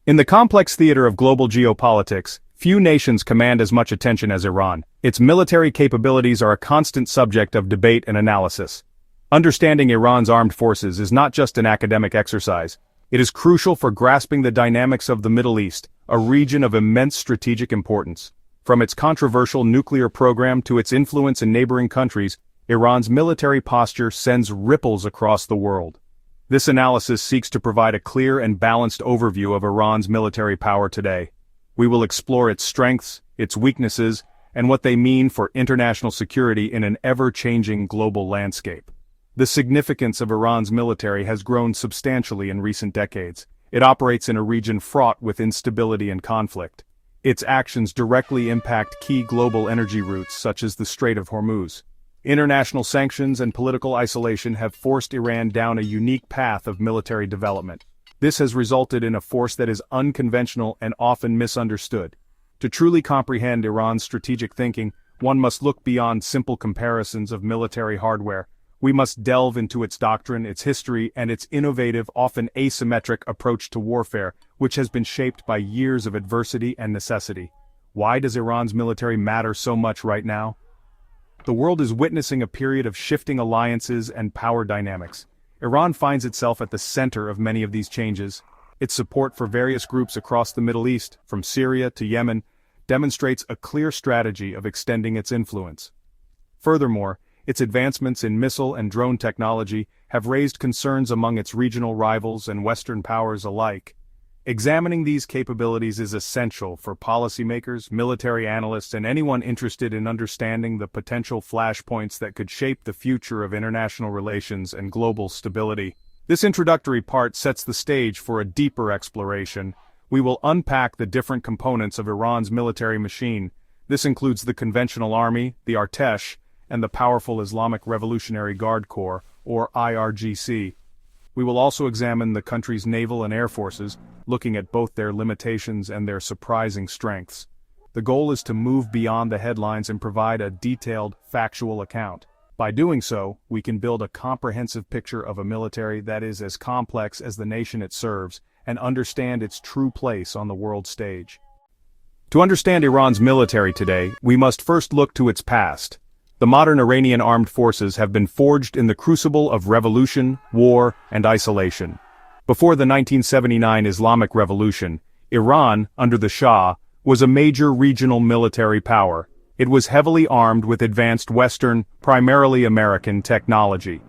In the complex theater of global geopolitics, few nations command as much attention as Iran. Its military capabilities are a constant subject of debate and analysis. Understanding Iran's armed forces is not just an academic exercise. It is crucial for grasping the dynamics of the Middle East, a region of immense strategic importance. From its controversial nuclear program to its influence in neighboring countries, Iran's military posture sends ripples across the world. This analysis seeks to provide a clear and balanced overview of Iran's military power today. We will explore its strengths, its weaknesses, and what they mean for international security in an ever-changing global landscape. The significance of Iran's military has grown substantially in recent decades. It operates in a region fraught with instability and conflict. Its actions directly impact key global energy routes such as the Strait of Hormuz. International sanctions and political isolation have forced Iran down a unique path of military development. This has resulted in a force that is unconventional and often misunderstood. To truly comprehend Iran's strategic thinking, one must look beyond simple comparisons of military hardware. We must delve into its doctrine, its history, and its innovative, often asymmetric approach to warfare, which has been shaped by years of adversity and necessity. Why does Iran's military matter so much right now? The world is witnessing a period of shifting alliances and power dynamics. Iran finds itself at the center of many of these changes. Its support for various groups across the Middle East, from Syria to Yemen, demonstrates a clear strategy of extending its influence. Furthermore, its advancements in missile and drone technology have raised concerns among its regional rivals and Western powers alike. Examining these capabilities is essential for policymakers, military analysts, and anyone interested in understanding the potential flashpoints that could shape the future of international relations and global stability. This introductory part sets the stage for a deeper exploration. We will unpack the different components of Iran's military machine. This includes the conventional army, the Artesh, and the powerful Islamic Revolutionary Guard Corps, or IRGC. We will also examine the country's naval and air forces, looking at both their limitations and their surprising strengths. The goal is to move beyond the headlines and provide a detailed, factual account. By doing so, we can build a comprehensive picture of a military that is as complex as the nation it serves, and understand its true place on the world stage. To understand Iran's military today, we must first look to its past. The modern Iranian armed forces have been forged in the crucible of revolution, war, and isolation. Before the 1979 Islamic Revolution, Iran, under the Shah, was a major regional military power. It was heavily armed with advanced Western, primarily American, technology.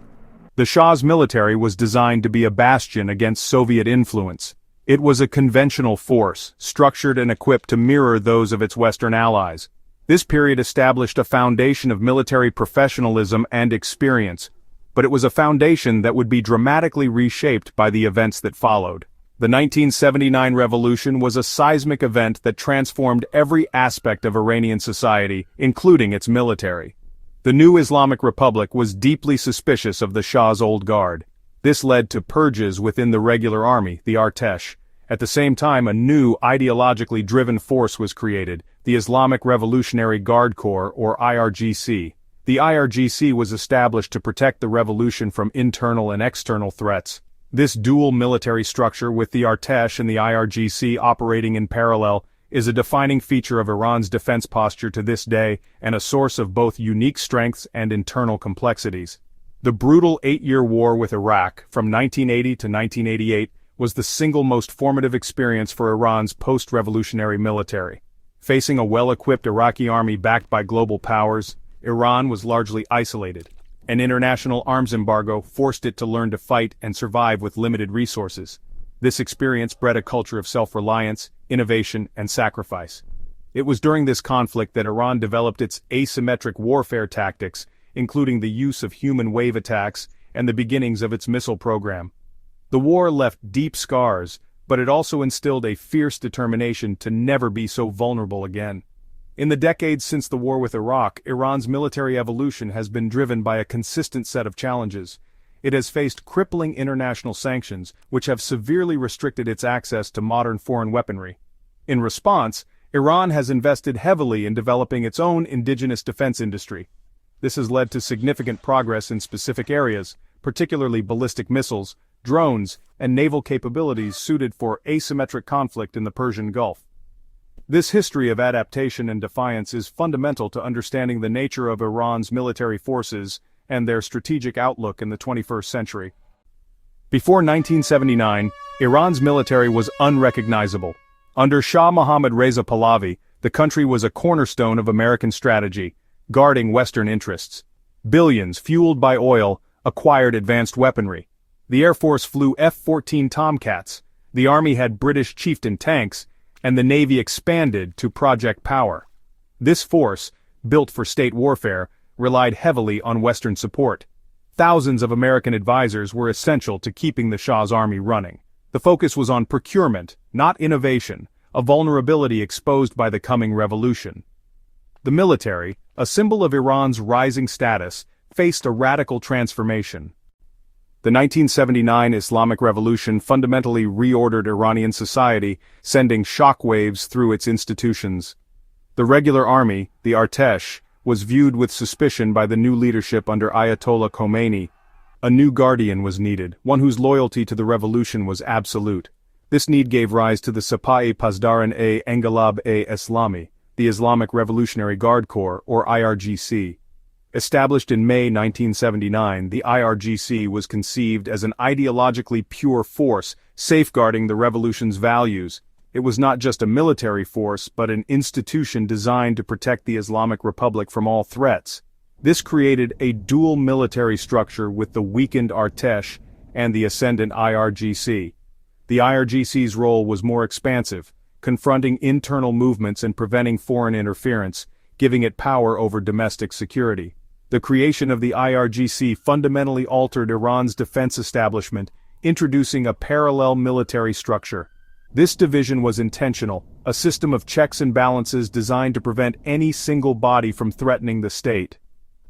The Shah's military was designed to be a bastion against Soviet influence. It was a conventional force, structured and equipped to mirror those of its Western allies. This period established a foundation of military professionalism and experience, but it was a foundation that would be dramatically reshaped by the events that followed. The 1979 revolution was a seismic event that transformed every aspect of Iranian society, including its military. The new Islamic Republic was deeply suspicious of the Shah's old guard. This led to purges within the regular army, the Artesh. At the same time, a new, ideologically driven force was created, the Islamic Revolutionary Guard Corps, or IRGC. The IRGC was established to protect the revolution from internal and external threats. This dual military structure, with the Artesh and the IRGC operating in parallel, is a defining feature of Iran's defense posture to this day, and a source of both unique strengths and internal complexities. The brutal 8-year war with Iraq, from 1980 to 1988, was the single most formative experience for Iran's post-revolutionary military. Facing a well-equipped Iraqi army backed by global powers, Iran was largely isolated. An international arms embargo forced it to learn to fight and survive with limited resources. This experience bred a culture of self-reliance, innovation, and sacrifice. It was during this conflict that Iran developed its asymmetric warfare tactics, including the use of human wave attacks and the beginnings of its missile program. The war left deep scars, but it also instilled a fierce determination to never be so vulnerable again. In the decades since the war with Iraq, Iran's military evolution has been driven by a consistent set of challenges. It has faced crippling international sanctions, which have severely restricted its access to modern foreign weaponry. In response, Iran has invested heavily in developing its own indigenous defense industry. This has led to significant progress in specific areas, particularly ballistic missiles, drones, and naval capabilities suited for asymmetric conflict in the Persian Gulf. This history of adaptation and defiance is fundamental to understanding the nature of Iran's military forces and their strategic outlook in the 21st century. Before 1979, Iran's military was unrecognizable. Under Shah Mohammad Reza Pahlavi, the country was a cornerstone of American strategy, guarding Western interests. Billions, fueled by oil, acquired advanced weaponry. The Air Force flew F-14 Tomcats, the Army had British Chieftain tanks, and the Navy expanded to Project Power. This force, built for state warfare, relied heavily on Western support. Thousands of American advisors were essential to keeping the Shah's army running. The focus was on procurement, not innovation, a vulnerability exposed by the coming revolution. The military, a symbol of Iran's rising status, faced a radical transformation. The 1979 Islamic Revolution fundamentally reordered Iranian society, sending shockwaves through its institutions. The regular army, the Artesh, was viewed with suspicion by the new leadership under Ayatollah Khomeini. A new guardian was needed, one whose loyalty to the revolution was absolute. This need gave rise to the Sepah-e Pasdaran-e Engelab-e Islami, the Islamic Revolutionary Guard Corps, or IRGC. Established in May 1979, the IRGC was conceived as an ideologically pure force, safeguarding the revolution's values. It was not just a military force, but an institution designed to protect the Islamic Republic from all threats. This created a dual military structure with the weakened Artesh and the ascendant IRGC. The IRGC's role was more expansive, confronting internal movements and preventing foreign interference, giving it power over domestic security. The creation of the IRGC fundamentally altered Iran's defense establishment, introducing a parallel military structure. This division was intentional, a system of checks and balances designed to prevent any single body from threatening the state.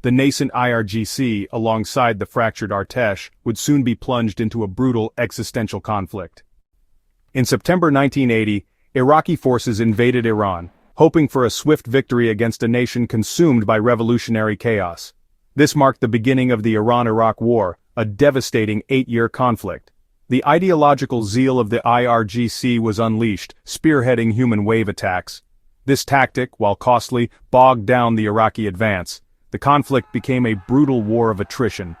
The nascent IRGC, alongside the fractured Artesh, would soon be plunged into a brutal existential conflict. In September 1980, Iraqi forces invaded Iran, hoping for a swift victory against a nation consumed by revolutionary chaos. This marked the beginning of the Iran-Iraq War, a devastating 8-year conflict. The ideological zeal of the IRGC was unleashed, spearheading human wave attacks. This tactic, while costly, bogged down the Iraqi advance. The conflict became a brutal war of attrition.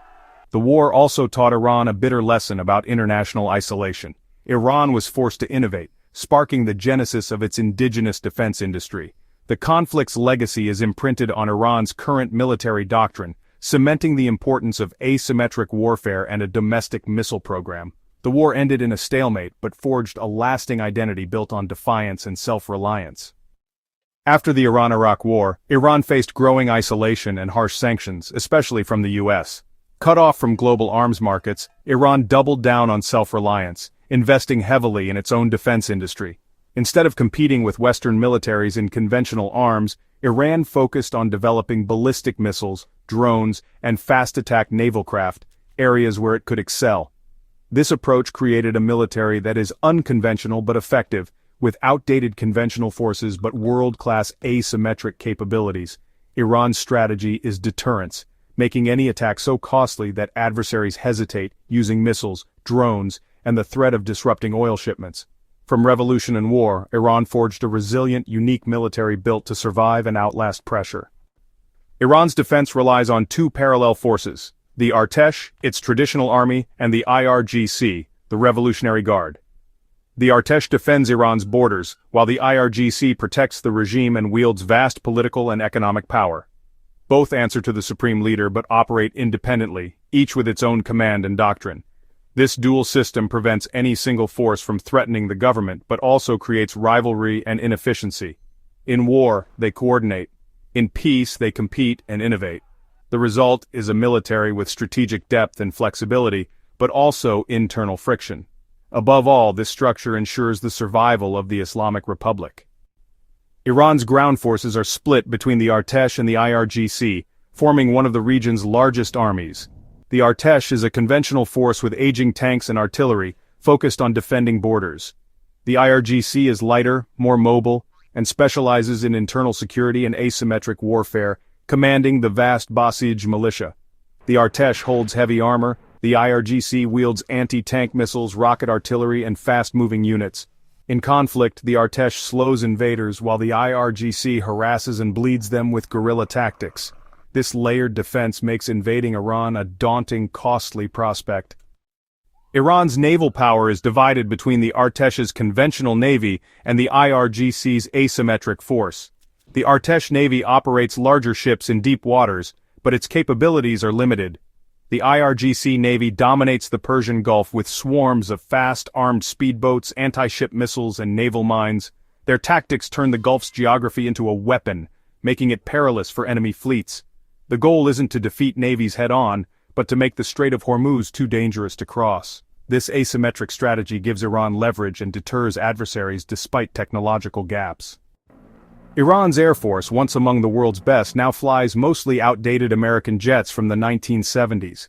The war also taught Iran a bitter lesson about international isolation. Iran was forced to innovate, sparking the genesis of its indigenous defense industry. The conflict's legacy is imprinted on Iran's current military doctrine, cementing the importance of asymmetric warfare and a domestic missile program. The war ended in a stalemate but forged a lasting identity built on defiance and self-reliance. After the Iran-Iraq War, Iran faced growing isolation and harsh sanctions, especially from the US. Cut off from global arms markets, Iran doubled down on self-reliance, investing heavily in its own defense industry. Instead of competing with Western militaries in conventional arms, Iran focused on developing ballistic missiles, drones, and fast-attack naval craft, areas where it could excel. This approach created a military that is unconventional but effective, with outdated conventional forces but world-class asymmetric capabilities. Iran's strategy is deterrence, making any attack so costly that adversaries hesitate, using missiles, drones, and the threat of disrupting oil shipments. From revolution and war, Iran forged a resilient, unique military built to survive and outlast pressure. Iran's defense relies on two parallel forces: the Artesh, its traditional army, and the IRGC, the Revolutionary Guard. The Artesh defends Iran's borders, while the IRGC protects the regime and wields vast political and economic power. Both answer to the supreme leader but operate independently, each with its own command and doctrine. This dual system prevents any single force from threatening the government but also creates rivalry and inefficiency. In war, they coordinate. In peace, they compete and innovate. The result is a military with strategic depth and flexibility, but also internal friction. Above all, this structure ensures the survival of the Islamic Republic. Iran's ground forces are split between the Artesh and the IRGC, forming one of the region's largest armies. The Artesh is a conventional force with aging tanks and artillery, focused on defending borders. The IRGC is lighter, more mobile, and specializes in internal security and asymmetric warfare, commanding the vast Basij militia. The Artesh holds heavy armor, The IRGC wields anti-tank missiles, rocket artillery, and fast-moving units. In conflict, the Artesh slows invaders while the IRGC harasses and bleeds them with guerrilla tactics. This layered defense makes invading Iran a daunting, costly prospect. Iran's naval power is divided between the Artesh's conventional navy and the IRGC's asymmetric force. The Artesh Navy operates larger ships in deep waters, but its capabilities are limited. The IRGC Navy dominates the Persian Gulf with swarms of fast, armed speedboats, anti-ship missiles, and naval mines. Their tactics turn the Gulf's geography into a weapon, making it perilous for enemy fleets. The goal isn't to defeat navies head-on, but to make the Strait of Hormuz too dangerous to cross. This asymmetric strategy gives Iran leverage and deters adversaries despite technological gaps. Iran's Air Force, once among the world's best, now flies mostly outdated American jets from the 1970s.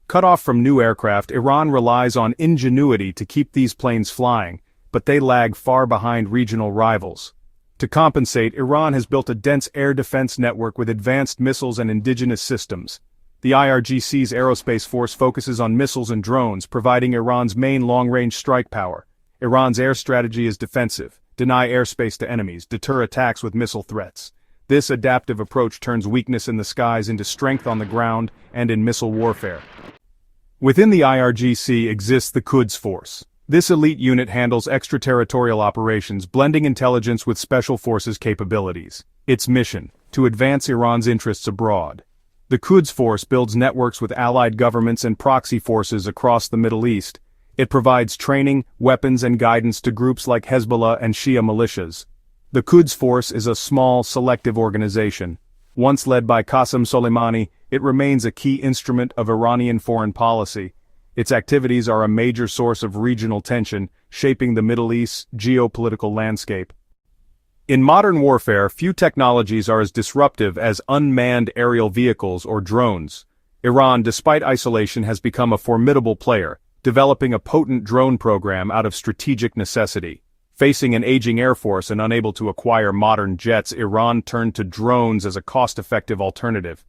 Cut off from new aircraft, Iran relies on ingenuity to keep these planes flying, but they lag far behind regional rivals. To compensate, Iran has built a dense air defense network with advanced missiles and indigenous systems. The IRGC's aerospace force focuses on missiles and drones, providing Iran's main long-range strike power. Iran's air strategy is defensive. Deny airspace to enemies, deter attacks with missile threats. This adaptive approach turns weakness in the skies into strength on the ground and in missile warfare. Within the IRGC exists the Quds Force. This elite unit handles extraterritorial operations, blending intelligence with special forces capabilities. Its mission: to advance Iran's interests abroad. The Quds Force builds networks with allied governments and proxy forces across the Middle East. It provides training, weapons, and guidance to groups like Hezbollah and Shia militias. The Quds Force is a small, selective organization. Once led by Qasem Soleimani, it remains a key instrument of Iranian foreign policy. Its activities are a major source of regional tension, shaping the Middle East's geopolitical landscape. In modern warfare, few technologies are as disruptive as unmanned aerial vehicles or drones. Iran, despite isolation, has become a formidable player, developing a potent drone program out of strategic necessity. Facing an aging air force and unable to acquire modern jets, Iran turned to drones as a cost-effective alternative.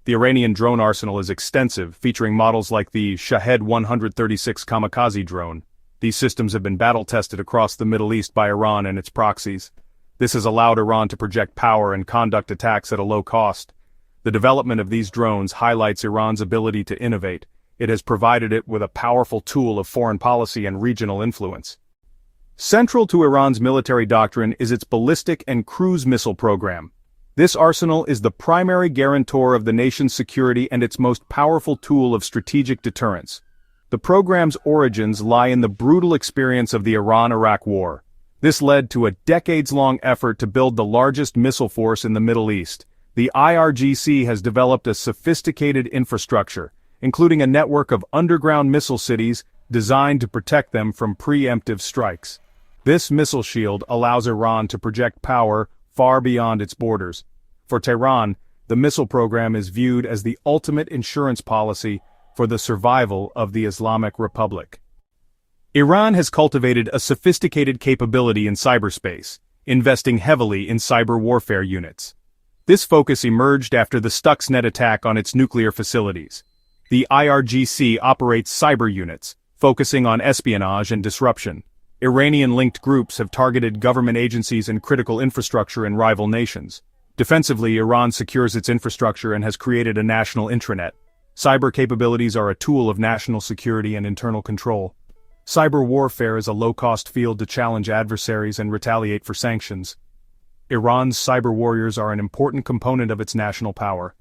The Iranian drone arsenal is extensive, featuring models like the Shahed 136 kamikaze drone. These systems have been battle-tested across the Middle East by Iran and its proxies. This has allowed Iran to project power and conduct attacks at a low cost. The development of these drones highlights Iran's ability to innovate. It has provided it with a powerful tool of foreign policy and regional influence. Central to Iran's military doctrine is its ballistic and cruise missile program. This arsenal is the primary guarantor of the nation's security and its most powerful tool of strategic deterrence. The program's origins lie in the brutal experience of the Iran-Iraq War. This led to a decades-long effort to build the largest missile force in the Middle East. The IRGC has developed a sophisticated infrastructure, including a network of underground missile cities designed to protect them from preemptive strikes. This missile shield allows Iran to project power far beyond its borders. For Tehran, the missile program is viewed as the ultimate insurance policy for the survival of the Islamic Republic. Iran has cultivated a sophisticated capability in cyberspace, investing heavily in cyber warfare units. This focus emerged after the Stuxnet attack on its nuclear facilities. The IRGC operates cyber units, focusing on espionage and disruption. Iranian-linked groups have targeted government agencies and critical infrastructure in rival nations. Defensively, Iran secures its infrastructure and has created a national intranet. Cyber capabilities are a tool of national security and internal control. Cyber warfare is a low-cost field to challenge adversaries and retaliate for sanctions. Iran's cyber warriors are an important component of its national power.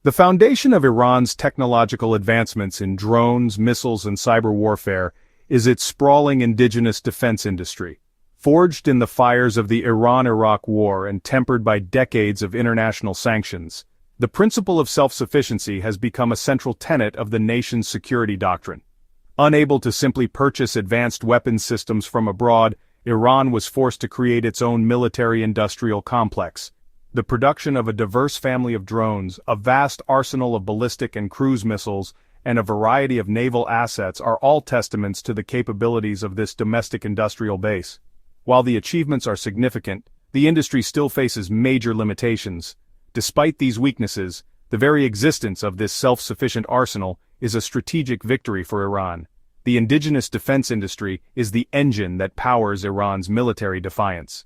The foundation of Iran's technological advancements in drones, missiles, and cyber warfare is its sprawling indigenous defense industry. Forged in the fires of the Iran-Iraq War and tempered by decades of international sanctions, the principle of self-sufficiency has become a central tenet of the nation's security doctrine. Unable to simply purchase advanced weapons systems from abroad, Iran was forced to create its own military-industrial complex. The production of a diverse family of drones, a vast arsenal of ballistic and cruise missiles, and a variety of naval assets are all testaments to the capabilities of this domestic industrial base. While the achievements are significant, the industry still faces major limitations. Despite these weaknesses, the very existence of this self-sufficient arsenal is a strategic victory for Iran. The indigenous defense industry is the engine that powers Iran's military defiance.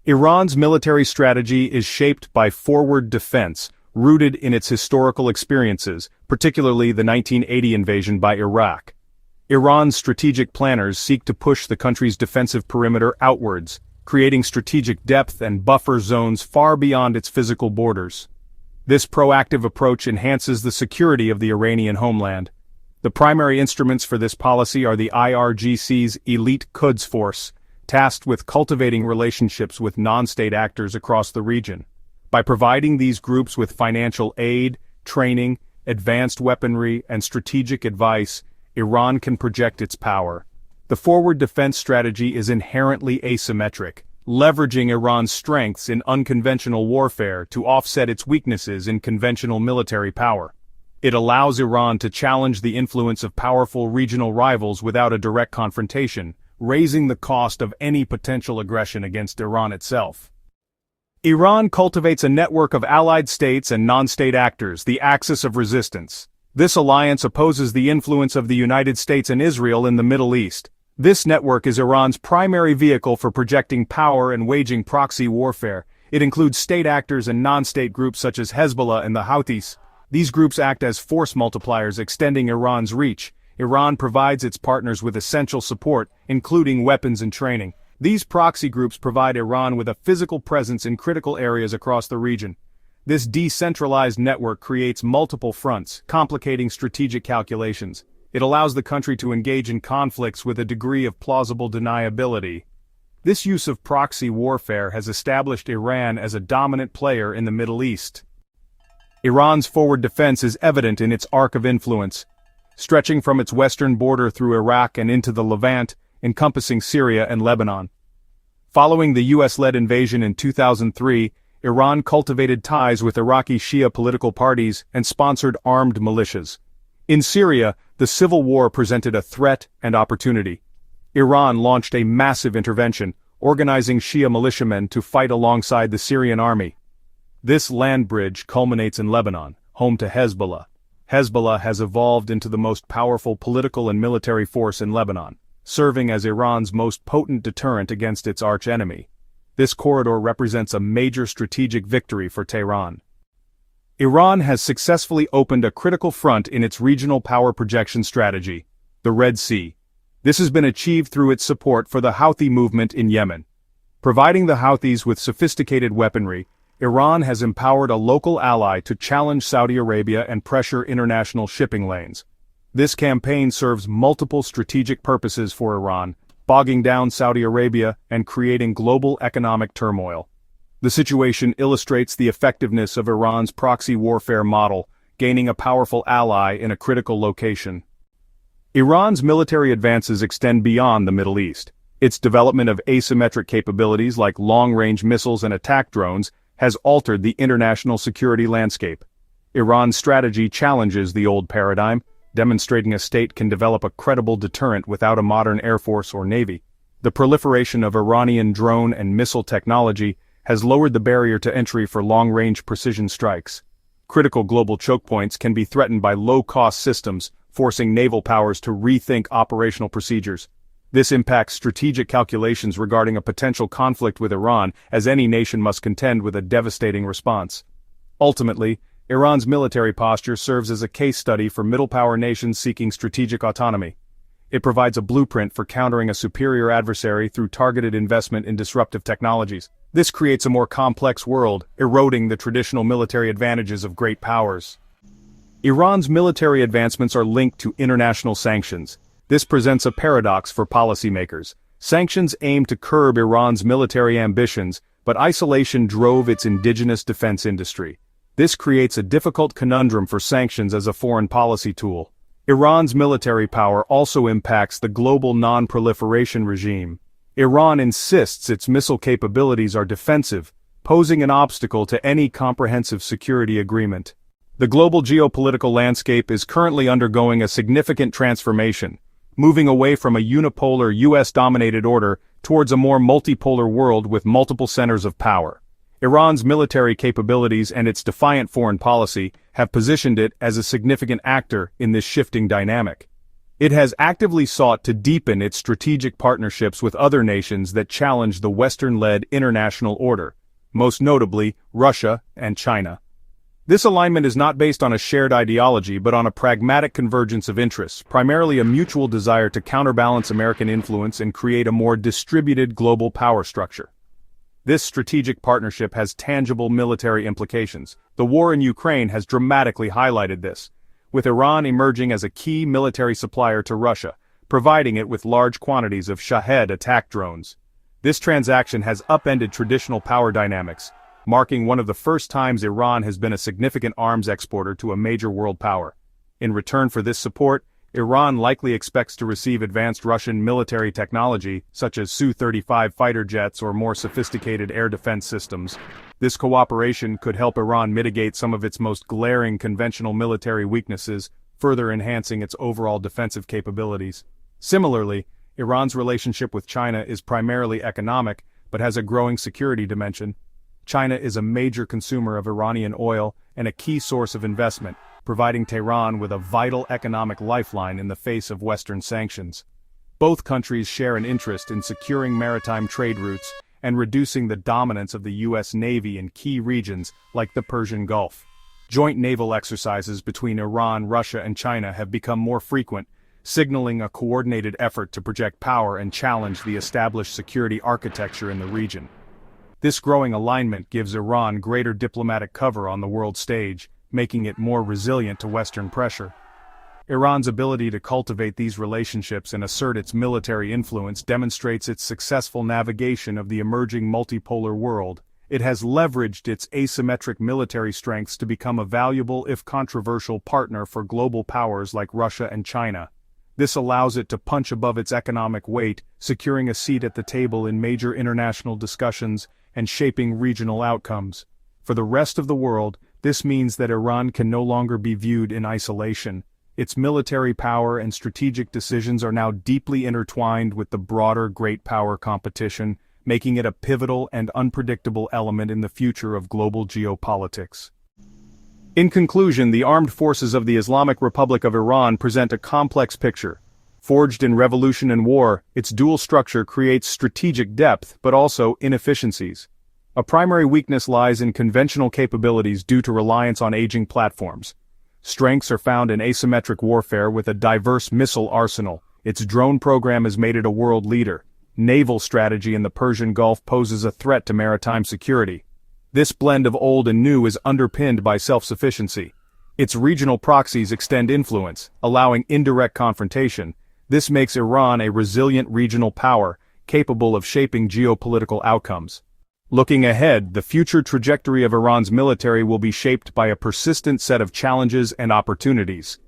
Iran's military strategy is shaped by forward defense, rooted in its historical experiences, particularly the 1980 invasion by Iraq. Iran's strategic planners seek to push the country's defensive perimeter outwards, creating strategic depth and buffer zones far beyond its physical borders. This proactive approach enhances the security of the Iranian homeland. The primary instruments for this policy are the IRGC's elite Quds force, tasked with cultivating relationships with non-state actors across the region. By providing these groups with financial aid, training, advanced weaponry, and strategic advice, Iran can project its power. The forward defense strategy is inherently asymmetric, leveraging Iran's strengths in unconventional warfare to offset its weaknesses in conventional military power. It allows Iran to challenge the influence of powerful regional rivals without a direct confrontation, raising the cost of any potential aggression against Iran itself. Iran cultivates a network of allied states and non-state actors, the axis of resistance. This alliance opposes the influence of the United States and Israel in the Middle East. This network is Iran's primary vehicle for projecting power and waging proxy warfare. It includes state actors and non-state groups such as Hezbollah and the Houthis. These groups act as force multipliers extending Iran's reach. Iran provides its partners with essential support, including weapons and training. These proxy groups provide Iran with a physical presence in critical areas across the region. This decentralized network creates multiple fronts, complicating strategic calculations. It allows the country to engage in conflicts with a degree of plausible deniability. This use of proxy warfare has established Iran as a dominant player in the Middle East. Iran's forward defense is evident in its arc of influence, stretching from its western border through Iraq and into the Levant, encompassing Syria and Lebanon. Following the US-led invasion in 2003, Iran cultivated ties with Iraqi Shia political parties and sponsored armed militias. In Syria, the civil war presented a threat and opportunity. Iran launched a massive intervention, organizing Shia militiamen to fight alongside the Syrian army. This land bridge culminates in Lebanon, home to Hezbollah. Hezbollah has evolved into the most powerful political and military force in Lebanon, serving as Iran's most potent deterrent against its arch-enemy. This corridor represents a major strategic victory for Tehran. Iran has successfully opened a critical front in its regional power projection strategy, the Red Sea. This has been achieved through its support for the Houthi movement in Yemen. Providing the Houthis with sophisticated weaponry, Iran has empowered a local ally to challenge Saudi Arabia and pressure international shipping lanes. This campaign serves multiple strategic purposes for Iran, bogging down Saudi Arabia and creating global economic turmoil. The situation illustrates the effectiveness of Iran's proxy warfare model, gaining a powerful ally in a critical location. Iran's military advances extend beyond the Middle East. Its development of asymmetric capabilities like long-range missiles and attack drones has altered the international security landscape. Iran's strategy challenges the old paradigm, demonstrating a state can develop a credible deterrent without a modern air force or navy. The proliferation of Iranian drone and missile technology has lowered the barrier to entry for long-range precision strikes. Critical global choke points can be threatened by low-cost systems, forcing naval powers to rethink operational procedures. This impacts strategic calculations regarding a potential conflict with Iran, as any nation must contend with a devastating response. Ultimately, Iran's military posture serves as a case study for middle-power nations seeking strategic autonomy. It provides a blueprint for countering a superior adversary through targeted investment in disruptive technologies. This creates a more complex world, eroding the traditional military advantages of great powers. Iran's military advancements are linked to international sanctions. This presents a paradox for policymakers. Sanctions aim to curb Iran's military ambitions, but isolation drove its indigenous defense industry. This creates a difficult conundrum for sanctions as a foreign policy tool. Iran's military power also impacts the global non-proliferation regime. Iran insists its missile capabilities are defensive, posing an obstacle to any comprehensive security agreement. The global geopolitical landscape is currently undergoing a significant transformation, moving away from a unipolar US-dominated order towards a more multipolar world with multiple centers of power. Iran's military capabilities and its defiant foreign policy have positioned it as a significant actor in this shifting dynamic. It has actively sought to deepen its strategic partnerships with other nations that challenge the Western-led international order, most notably Russia and China. This alignment is not based on a shared ideology but on a pragmatic convergence of interests, primarily a mutual desire to counterbalance American influence and create a more distributed global power structure. This strategic partnership has tangible military implications. The war in Ukraine has dramatically highlighted this, with Iran emerging as a key military supplier to Russia, providing it with large quantities of Shahed attack drones. This transaction has upended traditional power dynamics, marking one of the first times Iran has been a significant arms exporter to a major world power. In return for this support, Iran likely expects to receive advanced Russian military technology, such as Su-35 fighter jets or more sophisticated air defense systems. This cooperation could help Iran mitigate some of its most glaring conventional military weaknesses, further enhancing its overall defensive capabilities. Similarly, Iran's relationship with China is primarily economic, but has a growing security dimension. China is a major consumer of Iranian oil and a key source of investment, providing Tehran with a vital economic lifeline in the face of Western sanctions. Both countries share an interest in securing maritime trade routes and reducing the dominance of the U.S. Navy in key regions like the Persian Gulf. Joint naval exercises between Iran, Russia, and China have become more frequent, signaling a coordinated effort to project power and challenge the established security architecture in the region. This growing alignment gives Iran greater diplomatic cover on the world stage, making it more resilient to Western pressure. Iran's ability to cultivate these relationships and assert its military influence demonstrates its successful navigation of the emerging multipolar world. It has leveraged its asymmetric military strengths to become a valuable if controversial partner for global powers like Russia and China. This allows it to punch above its economic weight, securing a seat at the table in major international discussions and shaping regional outcomes. For the rest of the world, this means that Iran can no longer be viewed in isolation. Its military power and strategic decisions are now deeply intertwined with the broader great power competition, making it a pivotal and unpredictable element in the future of global geopolitics. In conclusion, the armed forces of the Islamic Republic of Iran present a complex picture. Forged in revolution and war, its dual structure creates strategic depth but also inefficiencies. A primary weakness lies in conventional capabilities due to reliance on aging platforms. Strengths are found in asymmetric warfare with a diverse missile arsenal. Its drone program has made it a world leader. Naval strategy in the Persian Gulf poses a threat to maritime security. This blend of old and new is underpinned by self-sufficiency. Its regional proxies extend influence, allowing indirect confrontation. This makes Iran a resilient regional power, capable of shaping geopolitical outcomes. Looking ahead, the future trajectory of Iran's military will be shaped by a persistent set of challenges and opportunities.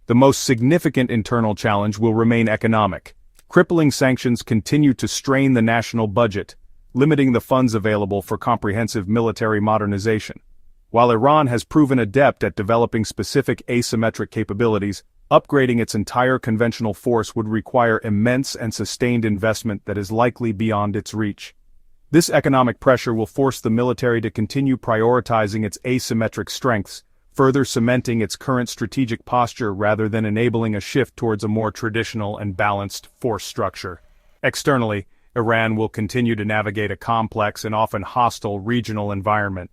The most significant internal challenge will remain economic. Crippling sanctions continue to strain the national budget, limiting the funds available for comprehensive military modernization. While Iran has proven adept at developing specific asymmetric capabilities, upgrading its entire conventional force would require immense and sustained investment that is likely beyond its reach. This economic pressure will force the military to continue prioritizing its asymmetric strengths, further cementing its current strategic posture rather than enabling a shift towards a more traditional and balanced force structure. Externally, Iran will continue to navigate a complex and often hostile regional environment.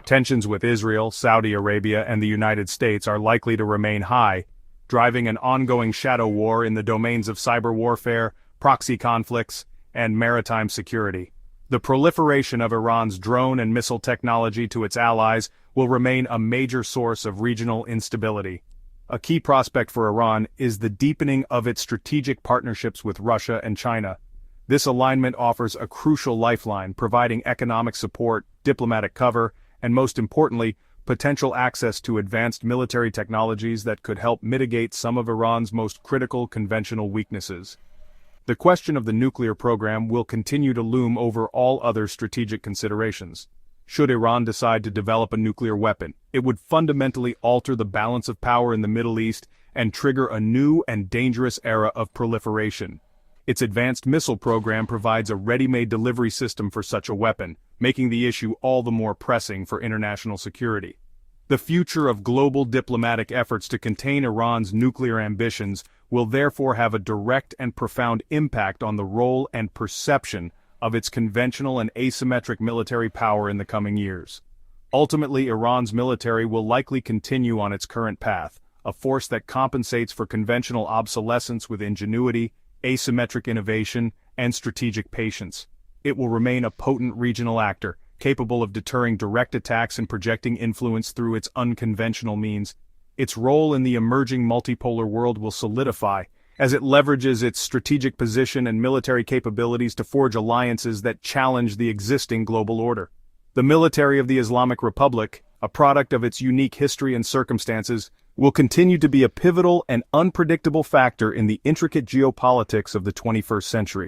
Tensions with Israel, Saudi Arabia, and the United States are likely to remain high, driving an ongoing shadow war in the domains of cyber warfare, proxy conflicts, and maritime security. The proliferation of Iran's drone and missile technology to its allies will remain a major source of regional instability. A key prospect for Iran is the deepening of its strategic partnerships with Russia and China. This alignment offers a crucial lifeline, providing economic support, diplomatic cover, and most importantly, potential access to advanced military technologies that could help mitigate some of Iran's most critical conventional weaknesses. The question of the nuclear program will continue to loom over all other strategic considerations. Should Iran decide to develop a nuclear weapon, it would fundamentally alter the balance of power in the Middle East and trigger a new and dangerous era of proliferation. Its advanced missile program provides a ready-made delivery system for such a weapon, making the issue all the more pressing for international security. The future of global diplomatic efforts to contain Iran's nuclear ambitions will therefore have a direct and profound impact on the role and perception of its conventional and asymmetric military power in the coming years. Ultimately, Iran's military will likely continue on its current path, a force that compensates for conventional obsolescence with ingenuity, asymmetric innovation, and strategic patience. It will remain a potent regional actor, capable of deterring direct attacks and projecting influence through its unconventional means. Its role in the emerging multipolar world will solidify, as it leverages its strategic position and military capabilities to forge alliances that challenge the existing global order. The military of the Islamic Republic, a product of its unique history and circumstances, will continue to be a pivotal and unpredictable factor in the intricate geopolitics of the 21st century.